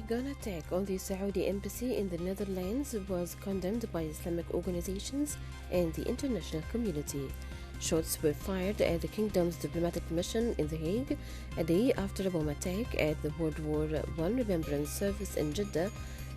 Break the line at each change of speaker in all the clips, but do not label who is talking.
gun attack on the Saudi embassy in the Netherlands was condemned by Islamic organizations and the international community. Shots were fired at the kingdom's diplomatic mission in The Hague a day after a bomb attack at the World War I Remembrance Service in Jeddah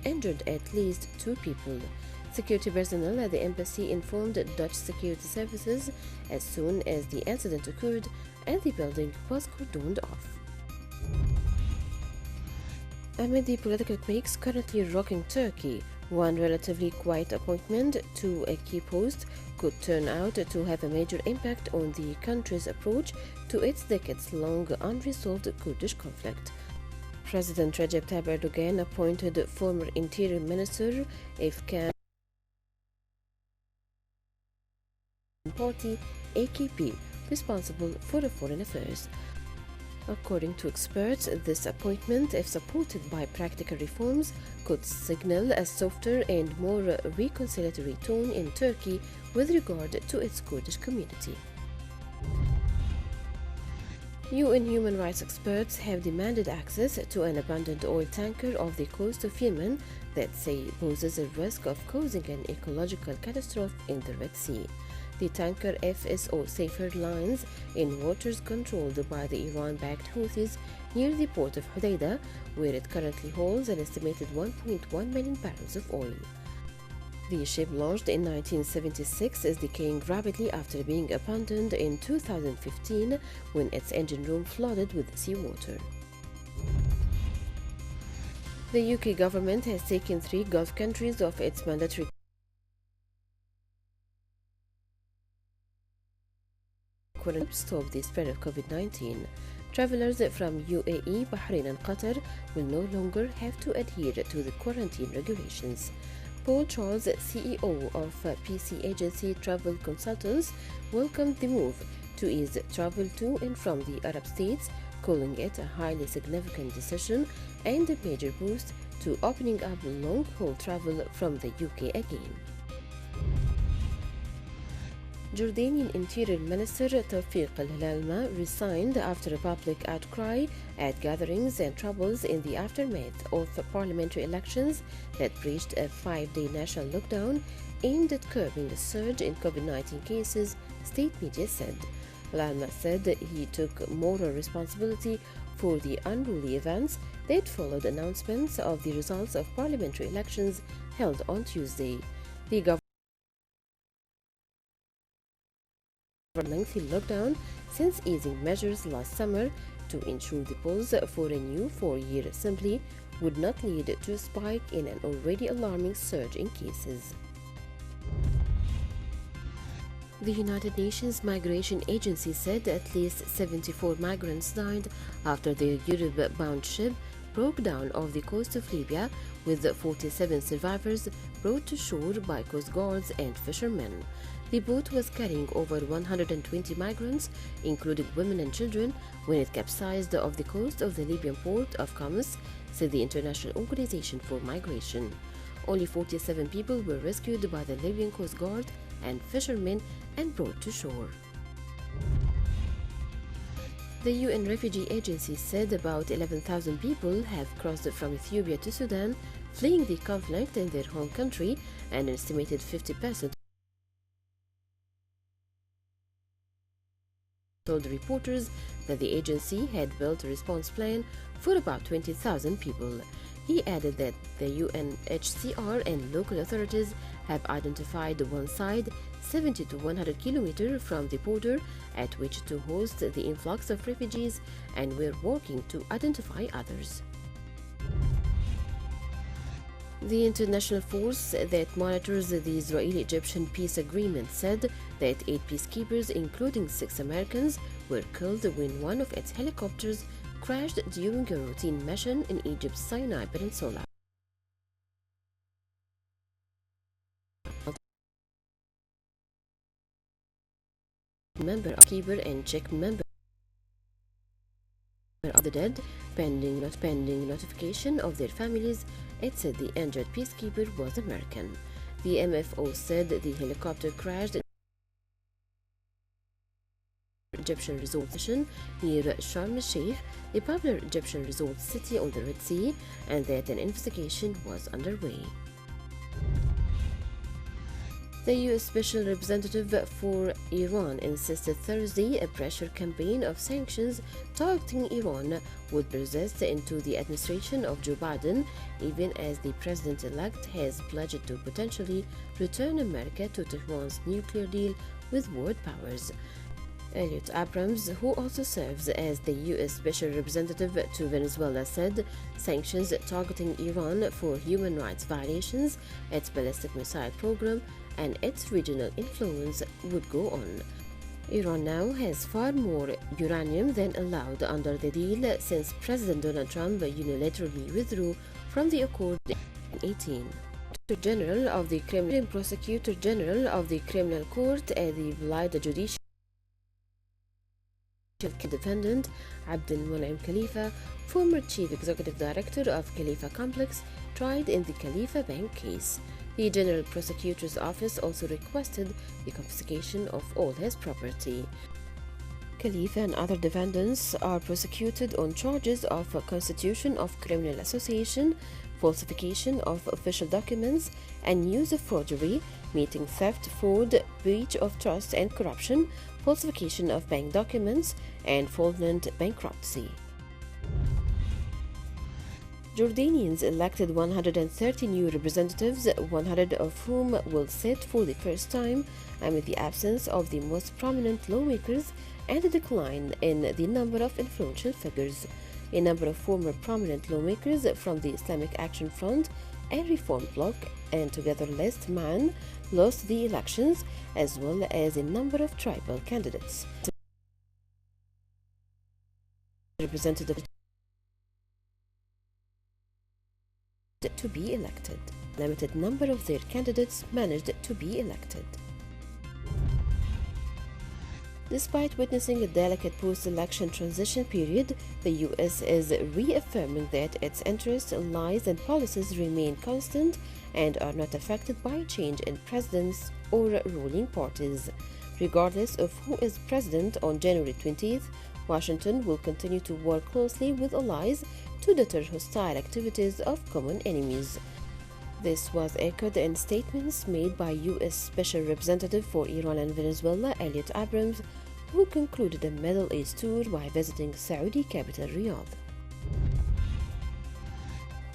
injured at least 2 people. Security personnel at the embassy informed Dutch security services as soon as the incident occurred and the building was cordoned off. Amid the political quakes currently rocking Turkey, one relatively quiet appointment to a key post could turn out to have a major impact on the country's approach to its decades-long unresolved Kurdish conflict. President Recep Tayyip Erdogan appointed former Interior Minister Efkan Party AKP responsible for foreign affairs. According to experts, this appointment, if supported by practical reforms, could signal a softer and more reconciliatory tone in Turkey with regard to its Kurdish community. UN human rights experts have demanded access to an abandoned oil tanker off the coast of Yemen that they poses a risk of causing an ecological catastrophe in the Red Sea. The tanker FSO Safer lines in waters controlled by the Iran-backed Houthis near the port of Hodeidah, where it currently holds an estimated 1.1 million barrels of oil. The ship, launched in 1976, is decaying rapidly after being abandoned in 2015 when its engine room flooded with seawater. The UK government has taken 3 Gulf countries off its mandatory quarantine to stop the spread of COVID-19. Travelers from UAE, Bahrain and Qatar will no longer have to adhere to the quarantine regulations. Paul Charles, CEO of PC agency Travel Consultants, welcomed the move to ease travel to and from the Arab states, calling it a highly significant decision and a major boost to opening up long-haul travel from the UK again. Jordanian Interior Minister Tawfiq al-Halma resigned after a public outcry at gatherings and troubles in the aftermath of parliamentary elections that breached a 5-day national lockdown aimed at curbing a surge in COVID-19 cases, state media said. Al-Halma said he took moral responsibility for the unruly events that followed announcements of the results of parliamentary elections held on Tuesday. The government lengthy lockdown since easing measures last summer to ensure the pause for a new 4-year assembly would not lead to a spike in an already alarming surge in cases. The United Nations Migration Agency said at least 74 migrants died after their Europe-bound ship broke down off the coast of Libya, with 47 survivors brought to shore by coast guards and fishermen. The boat was carrying over 120 migrants, including women and children, when it capsized off the coast of the Libyan port of Homs, said the International Organization for Migration. Only 47 people were rescued by the Libyan Coast Guard and fishermen and brought to shore. The UN Refugee Agency said about 11,000 people have crossed from Ethiopia to Sudan, fleeing the conflict in their home country, and an estimated 50% told reporters that the agency had built a response plan for about 20,000 people. He added that the UNHCR and local authorities have identified one side 70 to 100 kilometers from the border at which to host the influx of refugees, and were working to identify others. The international force that monitors the Israeli-Egyptian peace agreement said that 8 peacekeepers, including 6 Americans, were killed when one of its helicopters crashed during a routine mission in Egypt's Sinai Peninsula. Member of keeper and check member of the dead, pending notification of their families. It said the injured peacekeeper was American. The MFO said the helicopter crashed Egyptian resort station near Sharm el-Sheikh, a popular Egyptian resort city on the Red Sea, and that an investigation was underway. The U.S. Special Representative for Iran insisted Thursday a pressure campaign of sanctions targeting Iran would persist into the administration of Joe Biden, even as the president-elect has pledged to potentially return America to Tehran's nuclear deal with world powers. Elliot Abrams, who also serves as the U.S. Special Representative to Venezuela, said sanctions targeting Iran for human rights violations, its ballistic missile program, and its regional influence would go on. Iran now has far more uranium than allowed under the deal since President Donald Trump unilaterally withdrew from the accord in 2018. General of the Kremlin Prosecutor General of the Criminal Court at the Vlad Judicial defendant Abdel Munaim Khalifa, former Chief Executive Director of Khalifa Complex, tried in the Khalifa Bank case. The General Prosecutor's Office also requested the confiscation of all his property. Khalifa and other defendants are prosecuted on charges of constitution of criminal association, falsification of official documents, and use of forgery, meeting theft, fraud, breach of trust and corruption, falsification of bank documents, and fraudulent bankruptcy. Jordanians elected 130 new representatives, 100 of whom will sit for the first time amid the absence of the most prominent lawmakers and a decline in the number of influential figures. A number of former prominent lawmakers from the Islamic Action Front and Reform Bloc and Together-list MAN lost the elections, as well as a number of tribal candidates. Representatives to be elected. A limited number of their candidates managed to be elected. Despite witnessing a delicate post-election transition period, the U.S. is reaffirming that its interests, allies, and policies remain constant and are not affected by change in presidents or ruling parties. Regardless of who is president on January 20th, Washington will continue to work closely with allies to deter hostile activities of common enemies. This was echoed in statements made by U.S. Special Representative for Iran and Venezuela, Elliot Abrams, who concluded a Middle East tour by visiting Saudi capital Riyadh.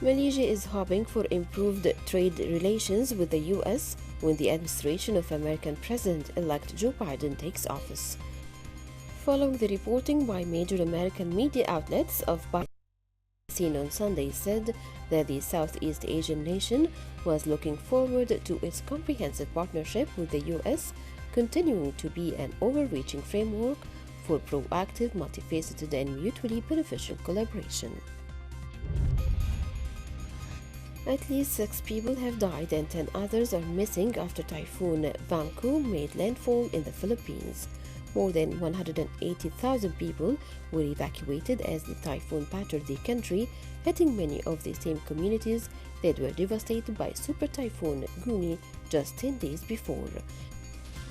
Malaysia is hoping for improved trade relations with the U.S. when the administration of American President-elect Joe Biden takes office. Following the reporting by major American media outlets of Biden seen on Sunday said that the Southeast Asian nation was looking forward to its comprehensive partnership with the U.S., continuing to be an overreaching framework for proactive, multifaceted, and mutually beneficial collaboration. At least 6 people have died and 10 others are missing after Typhoon Vamco made landfall in the Philippines. More than 180,000 people were evacuated as the typhoon battered the country, hitting many of the same communities that were devastated by Super Typhoon Guni just 10 days before.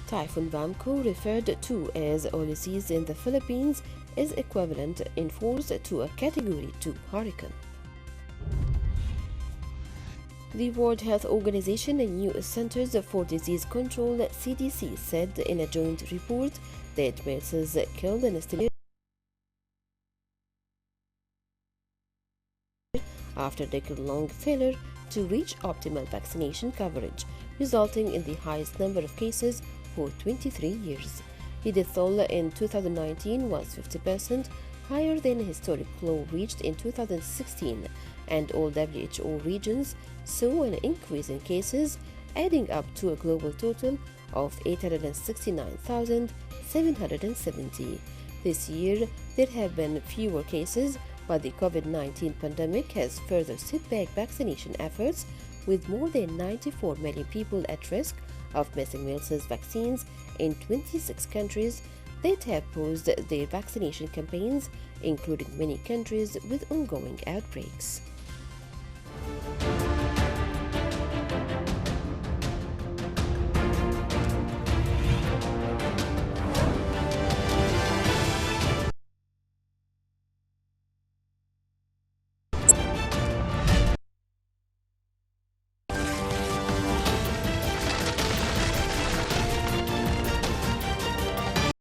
Typhoon Vamco, referred to as Ulysses in the Philippines, is equivalent in force to a Category 2 hurricane. The World Health Organization and U.S. Centers for Disease Control (CDC) said in a joint report that MERS killed an estimated after a decade-long failure to reach optimal vaccination coverage, resulting in the highest number of cases for 23 years. The death toll in 2019 was 50% higher than a historic low reached in 2016, and all WHO regions saw an increase in cases, adding up to a global total of 869,770. This year, there have been fewer cases, but the COVID-19 pandemic has further set back vaccination efforts, with more than 94 million people at risk of missing measles vaccines in 26 countries that have paused their vaccination campaigns, including many countries with ongoing outbreaks.